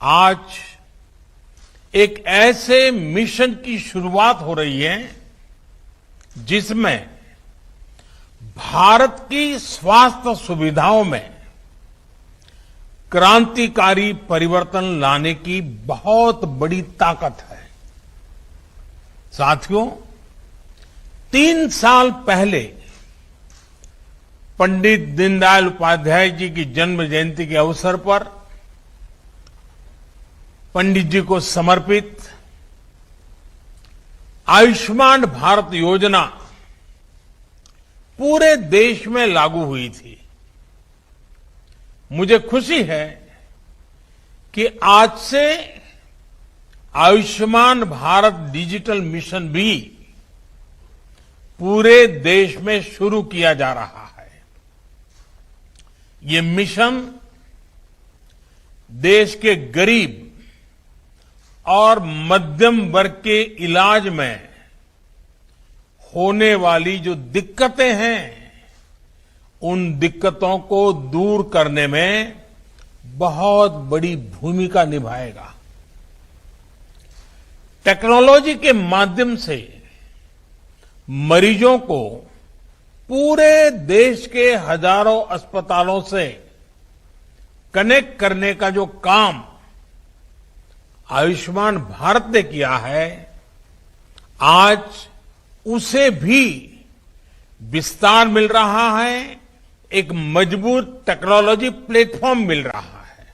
आज एक ऐसे मिशन की शुरुआत हो रही है जिसमें भारत की स्वास्थ्य सुविधाओं में क्रांतिकारी परिवर्तन लाने की बहुत बड़ी ताकत है। साथियों, 3 साल पहले पंडित दीनदयाल उपाध्याय जी की जन्म जयंती के अवसर पर पंडित जी को समर्पित आयुष्मान भारत योजना पूरे देश में लागू हुई थी। मुझे खुशी है कि आज से आयुष्मान भारत डिजिटल मिशन भी पूरे देश में शुरू किया जा रहा है। ये मिशन देश के गरीब और मध्यम वर्ग के इलाज में होने वाली जो दिक्कतें हैं, उन दिक्कतों को दूर करने में बहुत बड़ी भूमिका निभाएगा। टेक्नोलॉजी के माध्यम से मरीजों को पूरे देश के हजारों अस्पतालों से कनेक्ट करने का जो काम आयुष्मान भारत ने किया है, आज उसे भी विस्तार मिल रहा है, एक मजबूत टेक्नोलॉजी प्लेटफॉर्म मिल रहा है।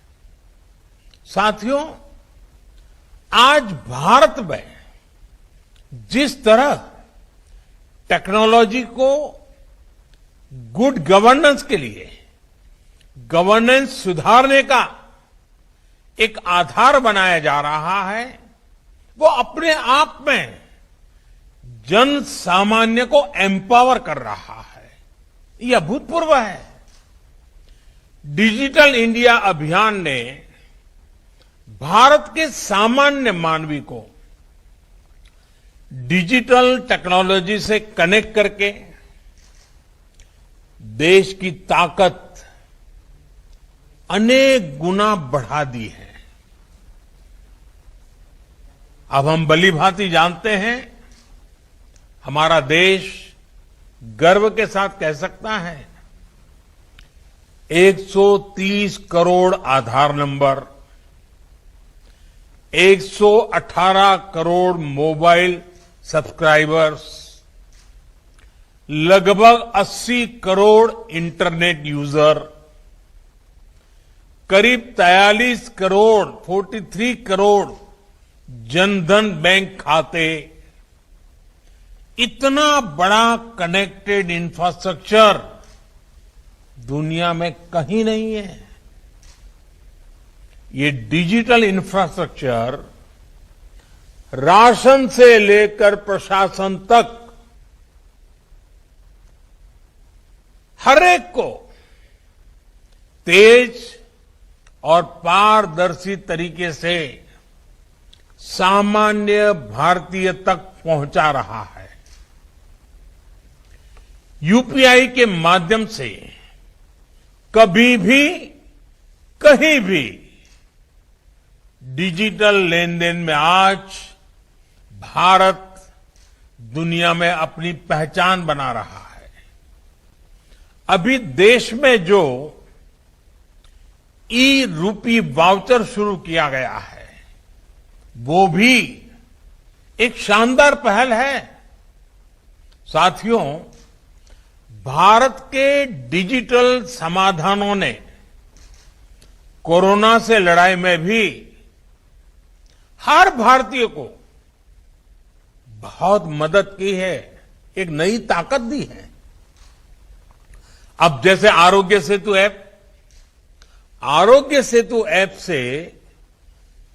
साथियों, आज भारत में जिस तरह टेक्नोलॉजी को गुड गवर्नेंस के लिए, गवर्नेंस सुधारने का एक आधार बनाया जा रहा है, वो अपने आप में जन सामान्य को एम्पावर कर रहा है। यह अभूतपूर्व है। डिजिटल इंडिया अभियान ने भारत के सामान्य मानवी को डिजिटल टेक्नोलॉजी से कनेक्ट करके देश की ताकत अनेक गुना बढ़ा दी है। अब हम भलीभांति जानते हैं, हमारा देश गर्व के साथ कह सकता है 130 करोड़ आधार नंबर, 118 करोड़ मोबाइल सब्सक्राइबर्स, लगभग 80 करोड़ इंटरनेट यूजर, करीब 43 करोड़ 43 करोड़ जनधन बैंक खाते, इतना बड़ा कनेक्टेड इंफ्रास्ट्रक्चर दुनिया में कहीं नहीं है। ये डिजिटल इंफ्रास्ट्रक्चर राशन से लेकर प्रशासन तक हर एक को तेज और पारदर्शी तरीके से सामान्य भारतीय तक पहुंचा रहा है। यूपीआई के माध्यम से कभी भी, कहीं भी डिजिटल लेन देन में आज भारत दुनिया में अपनी पहचान बना रहा है। अभी देश में जो ई रूपी वाउचर शुरू किया गया है, वो भी एक शानदार पहल है। साथियों, भारत के डिजिटल समाधानों ने कोरोना से लड़ाई में भी हर भारतीय को बहुत मदद की है, एक नई ताकत दी है। अब जैसे आरोग्य सेतु ऐप से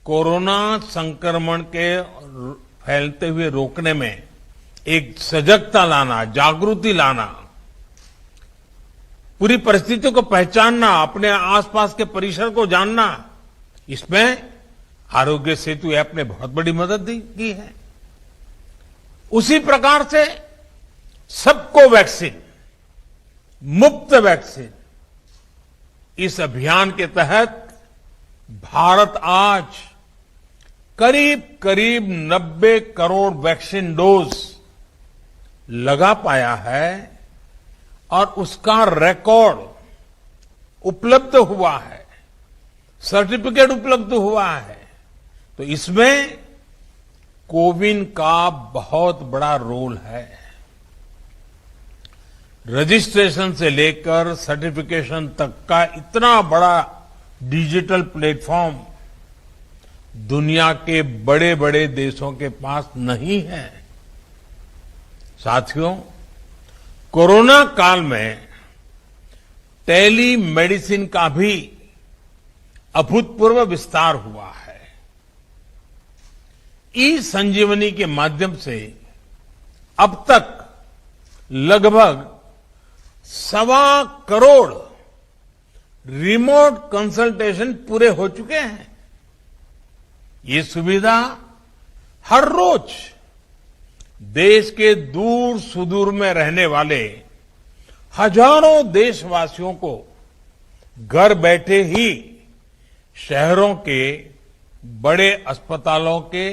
कोरोना संक्रमण के फैलते हुए रोकने में एक सजगता लाना, जागृति लाना, पूरी परिस्थितियों को पहचानना, अपने आसपास के परिसर को जानना, इसमें आरोग्य सेतु ऐप ने बहुत बड़ी मदद की है। उसी प्रकार से सबको वैक्सीन, मुफ्त वैक्सीन, इस अभियान के तहत भारत आज करीब करीब 90 करोड़ वैक्सीन डोज लगा पाया है और उसका रिकॉर्ड उपलब्ध हुआ है, सर्टिफिकेट उपलब्ध हुआ है। तो इसमें कोविन का बहुत बड़ा रोल है। रजिस्ट्रेशन से लेकर सर्टिफिकेशन तक का इतना बड़ा डिजिटल प्लेटफॉर्म दुनिया के बड़े बड़े देशों के पास नहीं है। साथियों, कोरोना काल में टेली मेडिसिन का भी अभूतपूर्व विस्तार हुआ है। ई संजीवनी के माध्यम से अब तक लगभग 1.25 करोड़ रिमोट कंसल्टेशन पूरे हो चुके हैं। ये सुविधा हर रोज देश के दूर सुदूर में रहने वाले हजारों देशवासियों को घर बैठे ही शहरों के बड़े अस्पतालों के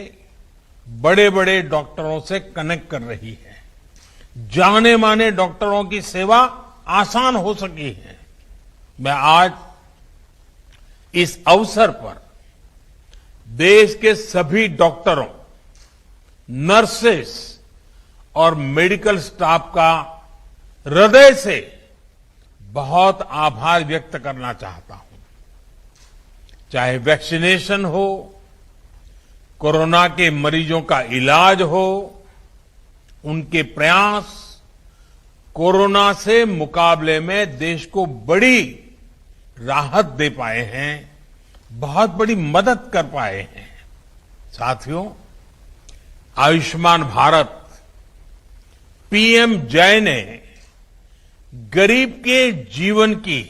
बड़े बड़े डॉक्टरों से कनेक्ट कर रही है। जाने माने डॉक्टरों की सेवा आसान हो सकी है। मैं आज इस अवसर पर देश के सभी डॉक्टरों, नर्सेस और मेडिकल स्टाफ का हृदय से बहुत आभार व्यक्त करना चाहता हूं। चाहे वैक्सीनेशन हो, कोरोना के मरीजों का इलाज हो, उनके प्रयास कोरोना से मुकाबले में देश को बड़ी राहत दे पाए हैं, बहुत बड़ी मदद कर पाए हैं। साथियों, आयुष्मान भारत पीएम जय ने गरीब के जीवन की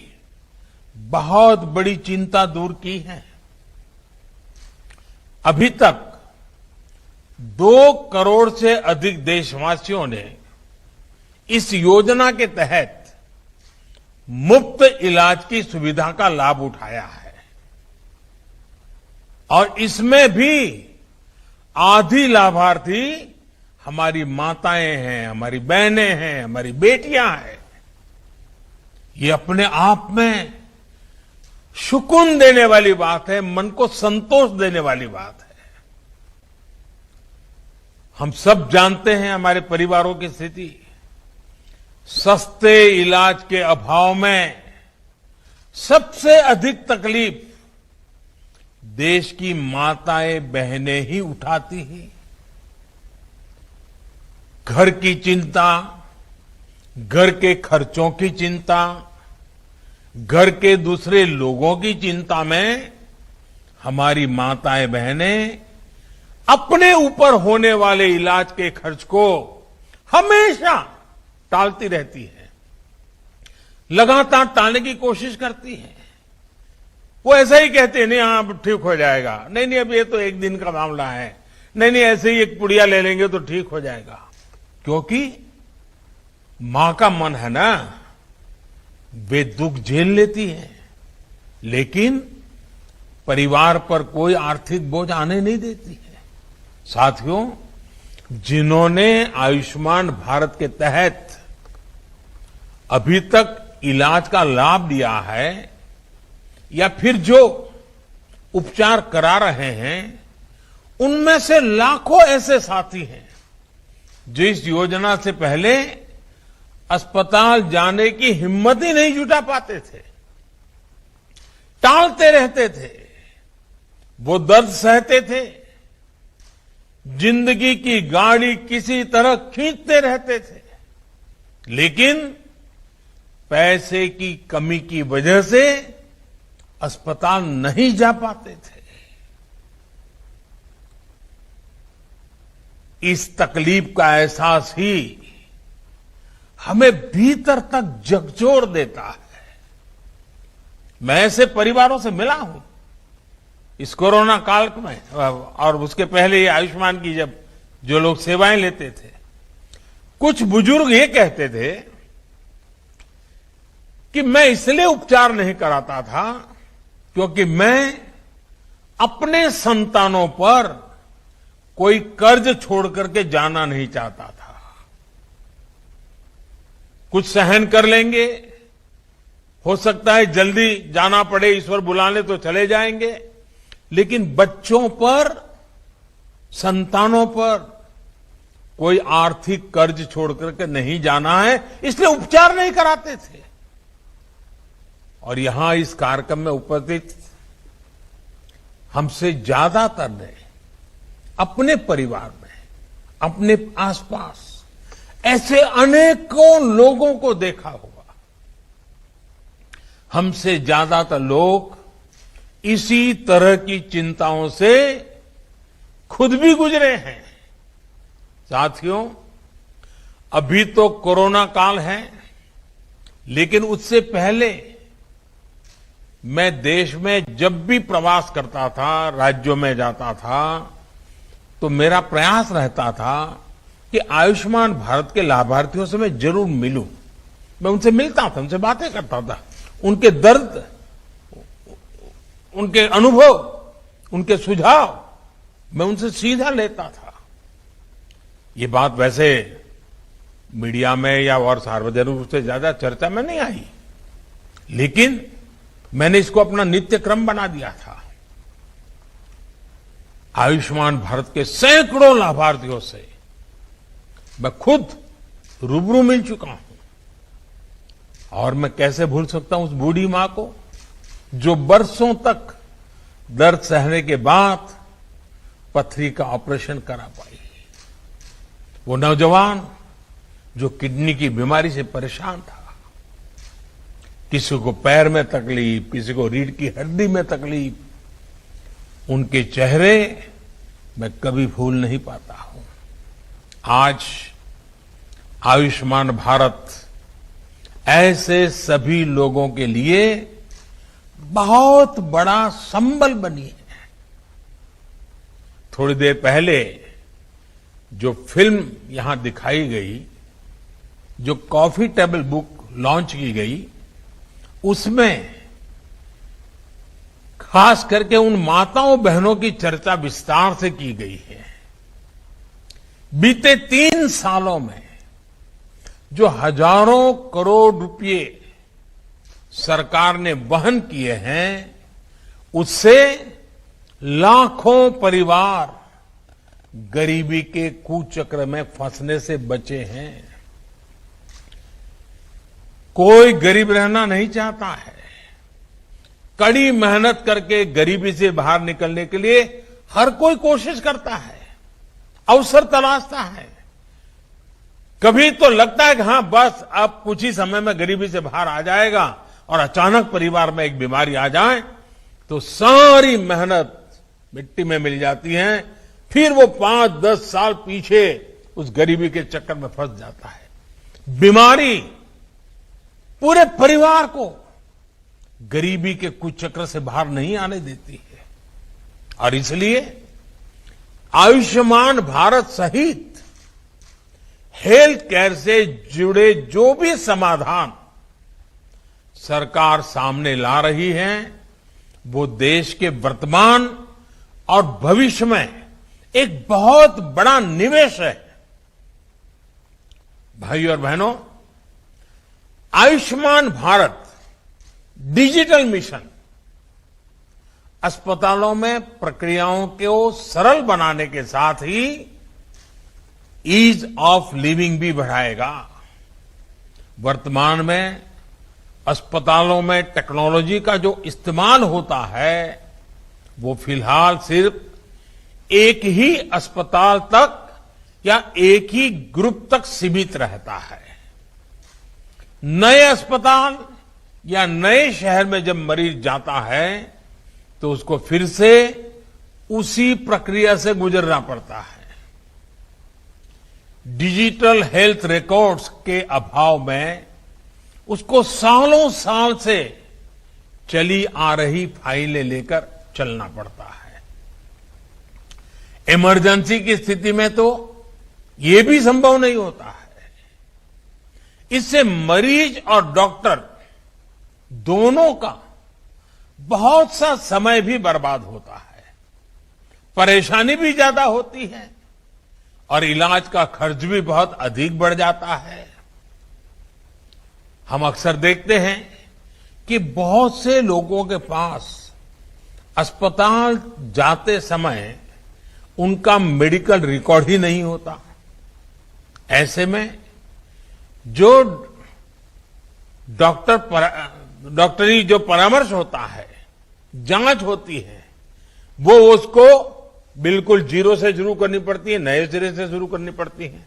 बहुत बड़ी चिंता दूर की है। अभी तक 2 करोड़ से अधिक देशवासियों ने इस योजना के तहत मुफ्त इलाज की सुविधा का लाभ उठाया है और इसमें भी आधी लाभार्थी हमारी माताएं हैं, हमारी बहनें हैं, हमारी बेटियां हैं। ये अपने आप में सुकून देने वाली बात है, मन को संतोष देने वाली बात है। हम सब जानते हैं हमारे परिवारों की स्थिति। सस्ते इलाज के अभाव में सबसे अधिक तकलीफ देश की माताएं बहनें ही उठाती हैं। घर की चिंता, घर के खर्चों की चिंता, घर के दूसरे लोगों की चिंता में हमारी माताएं बहनें अपने ऊपर होने वाले इलाज के खर्च को हमेशा टालती रहती है, लगातार टालने की कोशिश करती है। वो ऐसा ही कहते हैं, नहीं हाँ ठीक हो जाएगा, नहीं नहीं अब ये तो एक दिन का मामला है, नहीं नहीं ऐसे ही एक पुड़िया ले लेंगे तो ठीक हो जाएगा। क्योंकि मां का मन है ना, वे दुख झेल लेती है, लेकिन परिवार पर कोई आर्थिक बोझ आने नहीं देती है। साथियों, जिन्होंने आयुष्मान भारत के तहत अभी तक इलाज का लाभ लिया है या फिर जो उपचार करा रहे हैं, उनमें से लाखों ऐसे साथी हैं जो इस योजना से पहले अस्पताल जाने की हिम्मत ही नहीं जुटा पाते थे, टालते रहते थे, वो दर्द सहते थे, जिंदगी की गाड़ी किसी तरह खींचते रहते थे, लेकिन पैसे की कमी की वजह से अस्पताल नहीं जा पाते थे। इस तकलीफ का एहसास ही हमें भीतर तक झकझोर देता है। मैं ऐसे परिवारों से मिला हूं इस कोरोना काल में, और उसके पहले ये आयुष्मान की जब जो लोग सेवाएं लेते थे, कुछ बुजुर्ग ये कहते थे कि मैं इसलिए उपचार नहीं कराता था क्योंकि मैं अपने संतानों पर कोई कर्ज छोड़ करके जाना नहीं चाहता था। कुछ सहन कर लेंगे, हो सकता है जल्दी जाना पड़े, ईश्वर बुला ले तो चले जाएंगे, लेकिन बच्चों पर, संतानों पर कोई आर्थिक कर्ज छोड़ करके नहीं जाना है, इसलिए उपचार नहीं कराते थे। और यहां इस कार्यक्रम में उपस्थित हमसे ज्यादातर ने अपने परिवार में, अपने आसपास ऐसे अनेकों लोगों को देखा होगा। हमसे ज्यादातर लोग इसी तरह की चिंताओं से खुद भी गुजरे हैं। साथियों, अभी तो कोरोना काल है, लेकिन उससे पहले मैं देश में जब भी प्रवास करता था, राज्यों में जाता था, तो मेरा प्रयास रहता था कि आयुष्मान भारत के लाभार्थियों से मैं जरूर मिलूं। मैं उनसे मिलता था, उनसे बातें करता था, उनके दर्द, उनके अनुभव, उनके सुझाव मैं उनसे सीधा लेता था। ये बात वैसे मीडिया में या और सार्वजनिक रूप से ज्यादा चर्चा में नहीं आई, लेकिन मैंने इसको अपना नित्य क्रम बना दिया था। आयुष्मान भारत के सैकड़ों लाभार्थियों से मैं खुद रूबरू मिल चुका हूं। और मैं कैसे भूल सकता हूं उस बूढ़ी मां को जो बरसों तक दर्द सहने के बाद पथरी का ऑपरेशन करा पाई। वो नौजवान जो किडनी की बीमारी से परेशान था, किसी को पैर में तकलीफ, किसी को रीढ़ की हड्डी में तकलीफ, उनके चेहरे मैं कभी भूल नहीं पाता हूं। आज आयुष्मान भारत ऐसे सभी लोगों के लिए बहुत बड़ा संबल बनी है। थोड़ी देर पहले जो फिल्म यहां दिखाई गई, जो कॉफी टेबल बुक लॉन्च की गई, उसमें खास करके उन माताओं बहनों की चर्चा विस्तार से की गई है। बीते 3 सालों में जो हजारों करोड़ रुपए सरकार ने वहन किए हैं, उससे लाखों परिवार गरीबी के कुचक्र में फंसने से बचे हैं। कोई गरीब रहना नहीं चाहता है। कड़ी मेहनत करके गरीबी से बाहर निकलने के लिए हर कोई कोशिश करता है, अवसर तलाशता है। कभी तो लगता है कि हां बस अब कुछ ही समय में गरीबी से बाहर आ जाएगा, और अचानक परिवार में एक बीमारी आ जाए तो सारी मेहनत मिट्टी में मिल जाती है। फिर वो 5-10 साल पीछे उस गरीबी के चक्कर में फंस जाता है। बीमारी पूरे परिवार को गरीबी के कुचक्र से बाहर नहीं आने देती है। और इसलिए आयुष्मान भारत सहित हेल्थ केयर से जुड़े जो भी समाधान सरकार सामने ला रही है, वो देश के वर्तमान और भविष्य में एक बहुत बड़ा निवेश है। भाइयों और बहनों, आयुष्मान भारत डिजिटल मिशन अस्पतालों में प्रक्रियाओं को सरल बनाने के साथ ही ईज ऑफ लिविंग भी बढ़ाएगा। वर्तमान में अस्पतालों में टेक्नोलॉजी का जो इस्तेमाल होता है, वो फिलहाल सिर्फ एक ही अस्पताल तक या एक ही ग्रुप तक सीमित रहता है। नए अस्पताल या नए शहर में जब मरीज जाता है तो उसको फिर से उसी प्रक्रिया से गुजरना पड़ता है। डिजिटल हेल्थ रिकॉर्ड्स के अभाव में उसको सालों साल से चली आ रही फाइलें लेकर चलना पड़ता है। इमरजेंसी की स्थिति में तो ये भी संभव नहीं होता है। इससे मरीज और डॉक्टर दोनों का बहुत सा समय भी बर्बाद होता है। परेशानी भी ज्यादा होती है और इलाज का खर्च भी बहुत अधिक बढ़ जाता है। हम अक्सर देखते हैं कि बहुत से लोगों के पास अस्पताल जाते समय उनका मेडिकल रिकॉर्ड ही नहीं होता। ऐसे में जो डॉक्टरी जो परामर्श होता है, जांच होती है, वो उसको बिल्कुल जीरो से शुरू करनी पड़ती है, नए सिरे से शुरू करनी पड़ती है।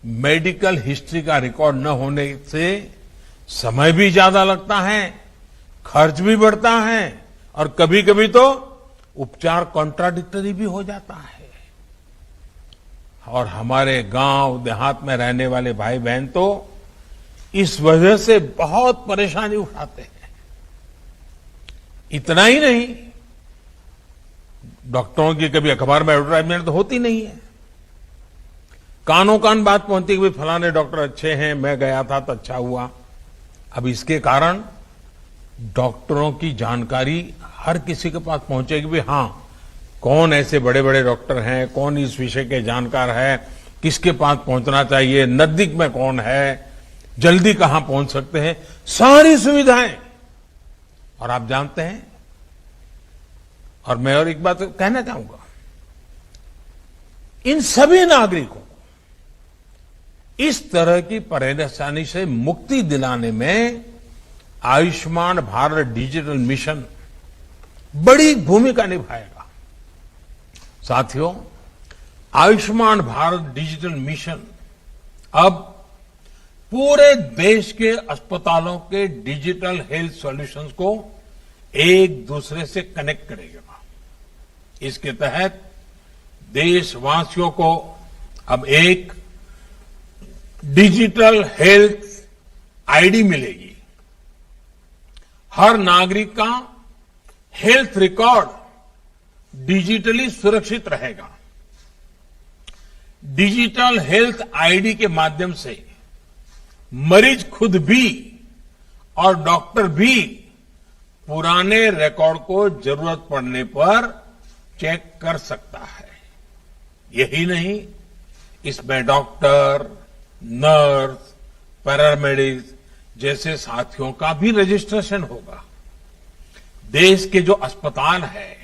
मेडिकल हिस्ट्री का रिकॉर्ड न होने से समय भी ज्यादा लगता है, खर्च भी बढ़ता है और कभी कभी तो उपचार कॉन्ट्राडिक्टरी भी हो जाता है। और हमारे गांव देहात में रहने वाले भाई बहन तो इस वजह से बहुत परेशानी उठाते हैं। इतना ही नहीं, डॉक्टरों की कभी अखबार में एडवर्टाइजमेंट तो होती नहीं है, कानों कान बात पहुंचती कि फलाने डॉक्टर अच्छे हैं, मैं गया था तो अच्छा हुआ। अब इसके कारण डॉक्टरों की जानकारी हर किसी के पास पहुंचेगी भी, हाँ कौन ऐसे बड़े बड़े डॉक्टर हैं, कौन इस विषय के जानकार है, किसके पास पहुंचना चाहिए, नजदीक में कौन है, जल्दी कहां पहुंच सकते हैं, सारी सुविधाएं। और आप जानते हैं, और मैं और एक बात कहना चाहूंगा, इन सभी नागरिकों को इस तरह की परेशानी से मुक्ति दिलाने में आयुष्मान भारत डिजिटल मिशन बड़ी भूमिका निभाएगा। साथियों, आयुष्मान भारत डिजिटल मिशन अब पूरे देश के अस्पतालों के डिजिटल हेल्थ सॉल्यूशंस को एक दूसरे से कनेक्ट करेगा। इसके तहत देशवासियों को अब एक डिजिटल हेल्थ आईडी मिलेगी। हर नागरिक का हेल्थ रिकॉर्ड डिजिटली सुरक्षित रहेगा। डिजिटल हेल्थ आईडी के माध्यम से मरीज खुद भी और डॉक्टर भी पुराने रिकॉर्ड को जरूरत पड़ने पर चेक कर सकता है। यही नहीं, इसमें डॉक्टर, नर्स, पैरामेडिक्स जैसे साथियों का भी रजिस्ट्रेशन होगा। देश के जो अस्पताल है,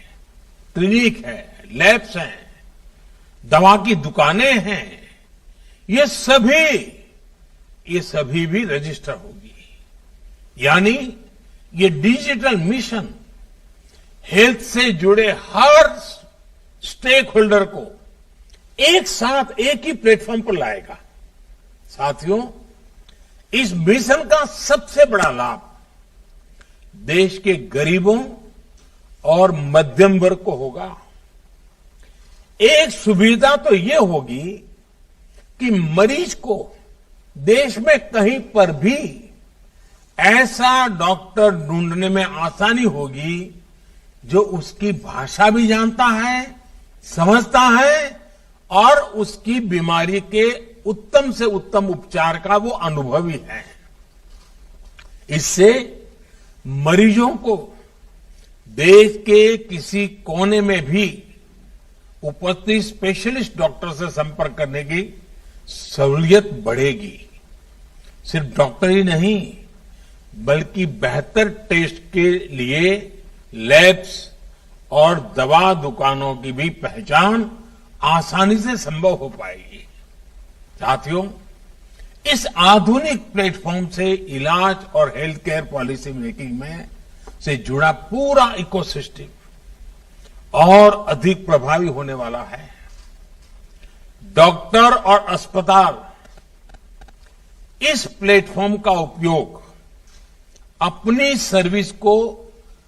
क्लिनिक है, लैब्स हैं, दवा की दुकानें हैं, ये सभी भी रजिस्टर होगी। यानी ये डिजिटल मिशन हेल्थ से जुड़े हर स्टेक होल्डर को एक साथ एक ही प्लेटफॉर्म पर लाएगा। साथियों, इस मिशन का सबसे बड़ा लाभ देश के गरीबों और मध्यम वर्ग को होगा। एक सुविधा तो ये होगी कि मरीज को देश में कहीं पर भी ऐसा डॉक्टर ढूंढने में आसानी होगी जो उसकी भाषा भी जानता है, समझता है और उसकी बीमारी के उत्तम से उत्तम उपचार का वो अनुभवी है। इससे मरीजों को देश के किसी कोने में भी उपस्थित स्पेशलिस्ट डॉक्टर से संपर्क करने की सहूलियत बढ़ेगी। सिर्फ डॉक्टर ही नहीं, बल्कि बेहतर टेस्ट के लिए लैब्स और दवा दुकानों की भी पहचान आसानी से संभव हो पाएगी। साथियों, इस आधुनिक प्लेटफॉर्म से इलाज और हेल्थ केयर पॉलिसी मेकिंग में से जुड़ा पूरा इकोसिस्टम और अधिक प्रभावी होने वाला है। डॉक्टर और अस्पताल इस प्लेटफॉर्म का उपयोग अपनी सर्विस को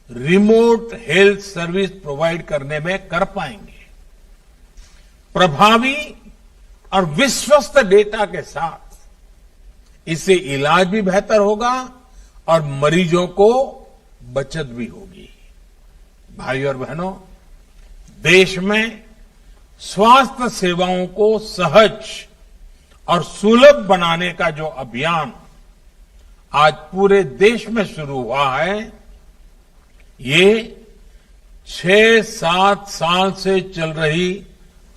रिमोट हेल्थ सर्विस प्रोवाइड करने में कर पाएंगे। प्रभावी और विश्वस्त डेटा के साथ इससे इलाज भी बेहतर होगा और मरीजों को बचत भी होगी। भाइयों और बहनों, देश में स्वास्थ्य सेवाओं को सहज और सुलभ बनाने का जो अभियान आज पूरे देश में शुरू हुआ है, ये 6-7 साल से चल रही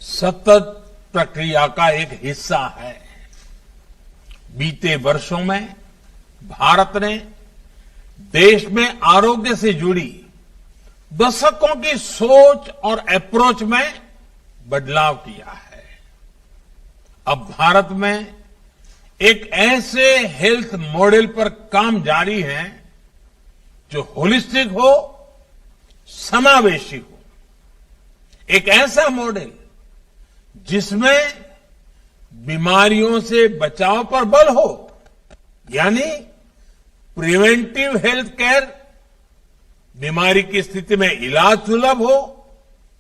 सतत प्रक्रिया का एक हिस्सा है। बीते वर्षों में भारत ने देश में आरोग्य से जुड़ी दशकों की सोच और अप्रोच में बदलाव किया है। अब भारत में एक ऐसे हेल्थ मॉडल पर काम जारी है जो होलिस्टिक हो, समावेशी हो। एक ऐसा मॉडल जिसमें बीमारियों से बचाव पर बल हो, यानी प्रिवेंटिव हेल्थ केयर, बीमारी की स्थिति में इलाज सुलभ हो,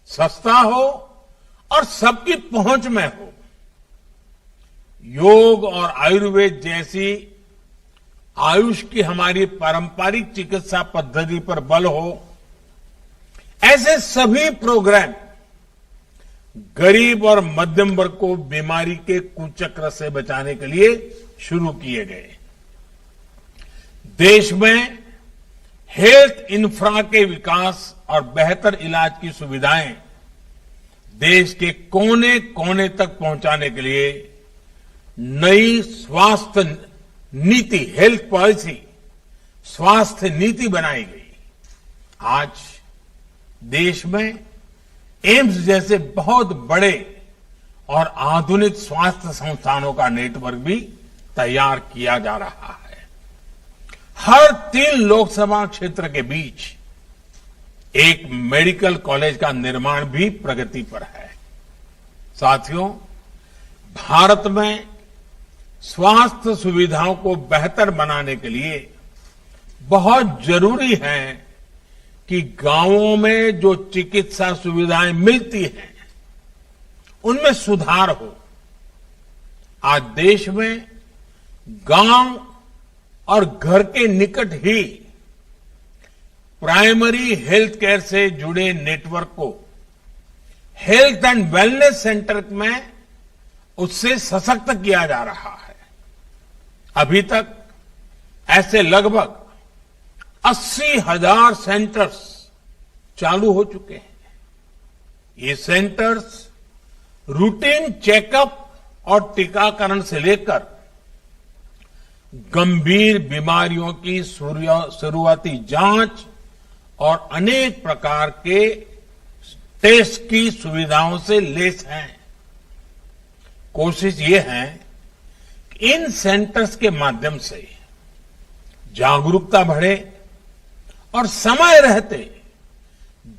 सस्ता हो और सबकी पहुंच में हो। योग और आयुर्वेद जैसी आयुष की हमारी पारंपरिक चिकित्सा पद्धति पर बल हो। ऐसे सभी प्रोग्राम गरीब और मध्यम वर्ग को बीमारी के कुचक्र से बचाने के लिए शुरू किए गए। देश में हेल्थ इंफ्रा के विकास और बेहतर इलाज की सुविधाएं देश के कोने कोने तक पहुंचाने के लिए नई स्वास्थ्य नीति, हेल्थ पॉलिसी, स्वास्थ्य नीति बनाई गई। आज देश में एम्स जैसे बहुत बड़े और आधुनिक स्वास्थ्य संस्थानों का नेटवर्क भी तैयार किया जा रहा है। हर 3 लोकसभा क्षेत्र के बीच एक मेडिकल कॉलेज का निर्माण भी प्रगति पर है। साथियों, भारत में स्वास्थ्य सुविधाओं को बेहतर बनाने के लिए बहुत जरूरी है कि गांवों में जो चिकित्सा सुविधाएं मिलती हैं उनमें सुधार हो। आज देश में गांव और घर के निकट ही प्राइमरी हेल्थ केयर से जुड़े नेटवर्क को हेल्थ एंड वेलनेस सेंटर में उससे सशक्त किया जा रहा है। अभी तक ऐसे लगभग 80,000 सेंटर्स चालू हो चुके हैं। ये सेंटर्स रूटीन चेकअप और टीकाकरण से लेकर गंभीर बीमारियों की शुरुआती जांच और अनेक प्रकार के टेस्ट की सुविधाओं से लैस हैं। कोशिश ये है कि इन सेंटर्स के माध्यम से जागरूकता बढ़े और समय रहते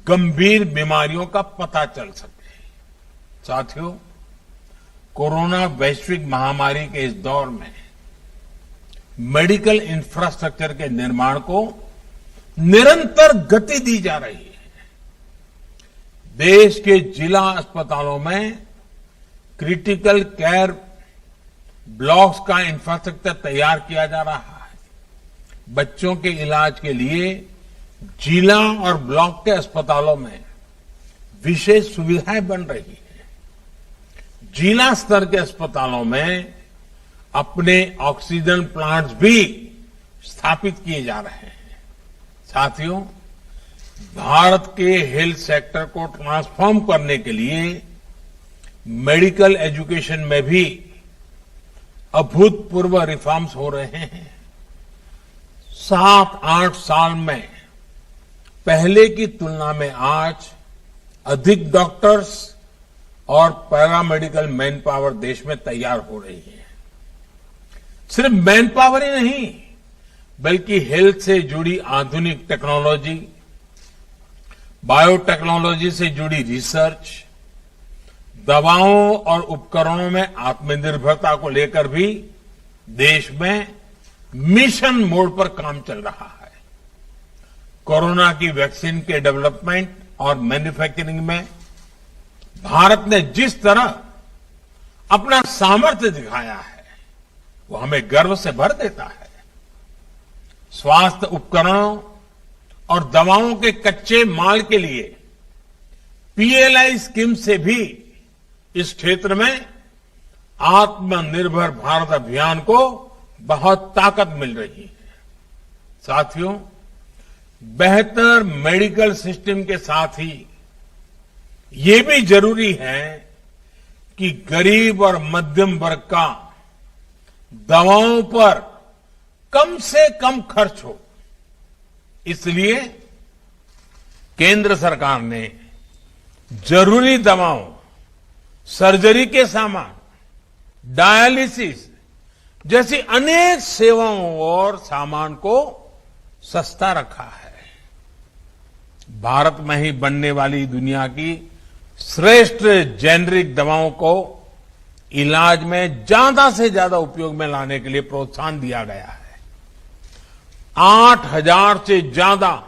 गंभीर बीमारियों का पता चल सके। साथियों, कोरोना वैश्विक महामारी के इस दौर में मेडिकल इंफ्रास्ट्रक्चर के निर्माण को निरंतर गति दी जा रही है। देश के जिला अस्पतालों में क्रिटिकल केयर ब्लॉक्स का इंफ्रास्ट्रक्चर तैयार किया जा रहा है। बच्चों के इलाज के लिए जिला और ब्लॉक के अस्पतालों में विशेष सुविधाएं बन रही है। जिला स्तर के अस्पतालों में अपने ऑक्सीजन प्लांट्स भी स्थापित किए जा रहे हैं। साथियों, भारत के हेल्थ सेक्टर को ट्रांसफॉर्म करने के लिए मेडिकल एजुकेशन में भी अभूतपूर्व रिफॉर्म्स हो रहे हैं। 7-8 साल में पहले की तुलना में आज अधिक डॉक्टर्स और पैरामेडिकल मैन पावर देश में तैयार हो रही है। सिर्फ मैन पावर ही नहीं, बल्कि हेल्थ से जुड़ी आधुनिक टेक्नोलॉजी, बायोटेक्नोलॉजी से जुड़ी रिसर्च, दवाओं और उपकरणों में आत्मनिर्भरता को लेकर भी देश में मिशन मोड पर काम चल रहा है। कोरोना की वैक्सीन के डेवलपमेंट और मैन्युफैक्चरिंग में भारत ने जिस तरह अपना सामर्थ्य दिखाया है, वो हमें गर्व से भर देता है। स्वास्थ्य उपकरणों और दवाओं के कच्चे माल के लिए पीएलआई स्कीम से भी इस क्षेत्र में आत्मनिर्भर भारत अभियान को बहुत ताकत मिल रही है। साथियों, बेहतर मेडिकल सिस्टम के साथ ही ये भी जरूरी है कि गरीब और मध्यम वर्ग का दवाओं पर कम से कम खर्च हो। इसलिए केंद्र सरकार ने जरूरी दवाओं, सर्जरी के सामान, डायलिसिस जैसी अनेक सेवाओं और सामान को सस्ता रखा है। भारत में ही बनने वाली दुनिया की श्रेष्ठ जेनरिक दवाओं को इलाज में ज्यादा से ज्यादा उपयोग में लाने के लिए प्रोत्साहन दिया गया है। 8,000 से ज्यादा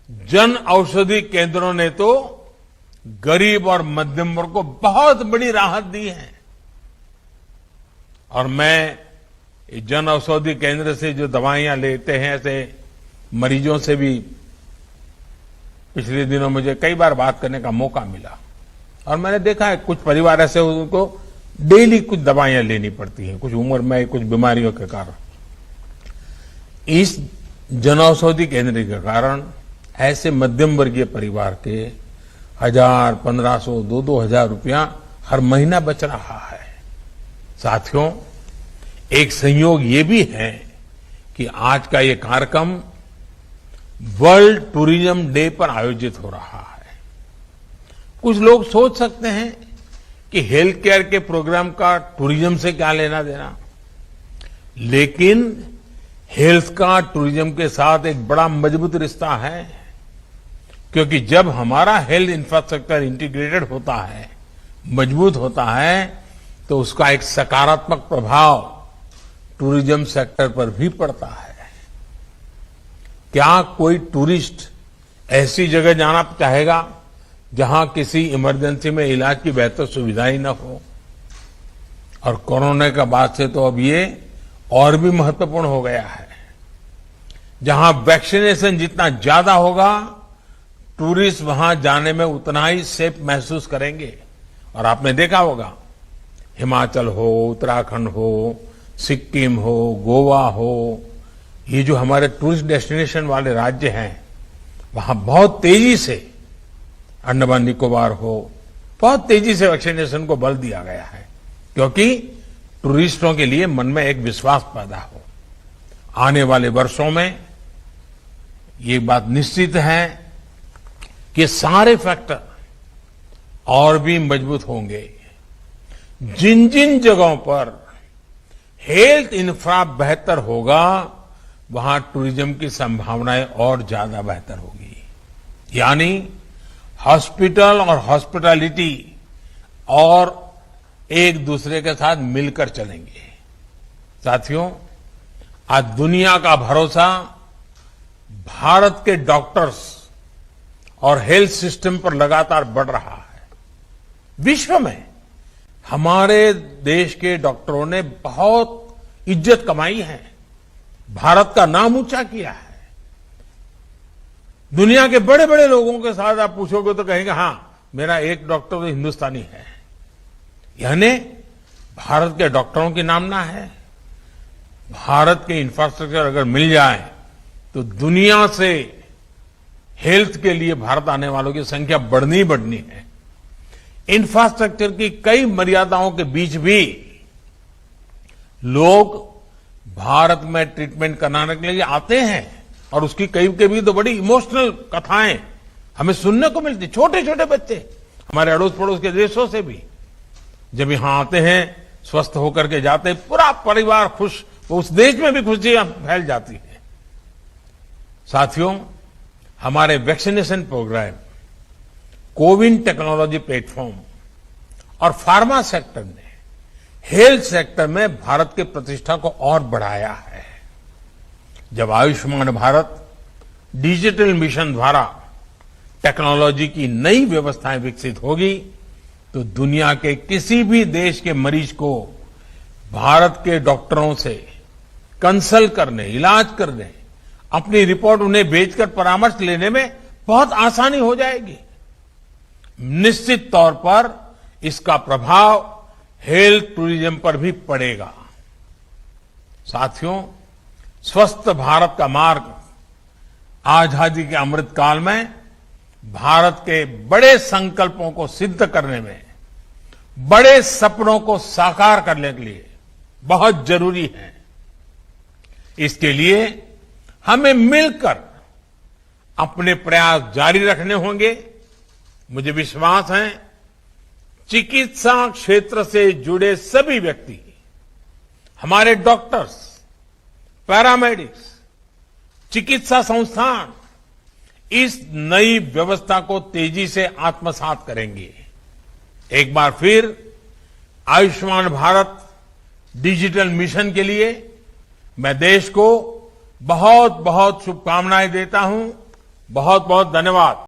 जन औषधि केंद्रों ने तो गरीब और मध्यम वर्ग को बहुत बड़ी राहत दी है। और मैं जन औषधि केंद्र से जो दवाइयां लेते हैं ऐसे मरीजों से भी पिछले दिनों मुझे कई बार बात करने का मौका मिला और मैंने देखा है कुछ परिवार ऐसे उनको डेली कुछ दवाइयां लेनी पड़ती हैं, कुछ उम्र में कुछ बीमारियों के कारण। इस जनऔषधि केंद्र के कारण ऐसे मध्यम वर्गीय परिवार के 1,000, 1,500, 2,000 रुपया हर महीना बच रहा है। साथियों, एक संयोग ये भी है कि आज का ये कार्यक्रम वर्ल्ड टूरिज्म डे पर आयोजित हो रहा है। कुछ लोग सोच सकते हैं कि हेल्थ केयर के प्रोग्राम का टूरिज्म से क्या लेना देना, लेकिन हेल्थ का टूरिज्म के साथ एक बड़ा मजबूत रिश्ता है, क्योंकि जब हमारा हेल्थ इंफ्रास्ट्रक्चर इंटीग्रेटेड होता है, मजबूत होता है, तो उसका एक सकारात्मक प्रभाव टूरिज्म सेक्टर पर भी पड़ता है। क्या कोई टूरिस्ट ऐसी जगह जाना चाहेगा जहां किसी इमरजेंसी में इलाज की बेहतर सुविधा ही न हो? और कोरोना के बाद से तो अब ये और भी महत्वपूर्ण हो गया है। जहां वैक्सीनेशन जितना ज्यादा होगा, टूरिस्ट वहां जाने में उतना ही सेफ महसूस करेंगे। और आपने देखा होगा, हिमाचल हो, उत्तराखंड हो, सिक्किम हो, गोवा हो, ये जो हमारे टूरिस्ट डेस्टिनेशन वाले राज्य हैं, वहां बहुत तेजी से, अंडमान निकोबार हो, बहुत तेजी से वैक्सीनेशन को बल दिया गया है, क्योंकि टूरिस्टों के लिए मन में एक विश्वास पैदा हो। आने वाले वर्षों में ये बात निश्चित है कि सारे फैक्टर और भी मजबूत होंगे। जिन जिन जगहों पर हेल्थ इंफ्रा बेहतर होगा, वहां टूरिज्म की संभावनाएं और ज्यादा बेहतर होगी। यानी हॉस्पिटल और हॉस्पिटैलिटी और एक दूसरे के साथ मिलकर चलेंगे। साथियों, आज दुनिया का भरोसा भारत के डॉक्टर्स और हेल्थ सिस्टम पर लगातार बढ़ रहा है। विश्व में हमारे देश के डॉक्टरों ने बहुत इज्जत कमाई है, भारत का नाम ऊंचा किया है। दुनिया के बड़े बड़े लोगों के साथ आप पूछोगे तो कहेंगे, हां, मेरा एक डॉक्टर तो हिंदुस्तानी है। यानी भारत के डॉक्टरों की नामना है। भारत के इंफ्रास्ट्रक्चर अगर मिल जाए तो दुनिया से हेल्थ के लिए भारत आने वालों की संख्या बढ़नी ही बढ़नी है। इंफ्रास्ट्रक्चर की कई मर्यादाओं के बीच भी लोग भारत में ट्रीटमेंट कराने के लिए आते हैं और उसकी कभी तो बड़ी इमोशनल कथाएं हमें सुनने को मिलती। छोटे छोटे बच्चे हमारे अड़ोस पड़ोस के देशों से भी जब यहां आते हैं, स्वस्थ होकर के जाते हैं, पूरा परिवार खुश, तो उस देश में भी खुशियां फैल जाती है। साथियों, हमारे vaccination programme, CoWIN technology platform और फार्मा सेक्टर ने हेल्थ सेक्टर में भारत की प्रतिष्ठा को और बढ़ाया है। जब आयुष्मान भारत डिजिटल मिशन द्वारा टेक्नोलॉजी की नई व्यवस्थाएं विकसित होगी तो दुनिया के किसी भी देश के मरीज को भारत के डॉक्टरों से कंसल्ट करने, इलाज करने, अपनी रिपोर्ट उन्हें भेजकर परामर्श लेने में बहुत आसानी हो जाएगी। निश्चित तौर पर इसका प्रभाव हेल्थ टूरिज्म पर भी पड़ेगा। साथियों, स्वस्थ भारत का मार्ग आजादी के अमृत काल में भारत के बड़े संकल्पों को सिद्ध करने में, बड़े सपनों को साकार करने के लिए बहुत जरूरी है। इसके लिए हमें मिलकर अपने प्रयास जारी रखने होंगे। मुझे विश्वास है चिकित्सा क्षेत्र से जुड़े सभी व्यक्ति, हमारे डॉक्टर्स, पैरामेडिक्स, चिकित्सा संस्थान इस नई व्यवस्था को तेजी से आत्मसात करेंगे। एक बार फिर आयुष्मान भारत डिजिटल मिशन के लिए मैं देश को बहुत बहुत शुभकामनाएं देता हूं। बहुत बहुत धन्यवाद।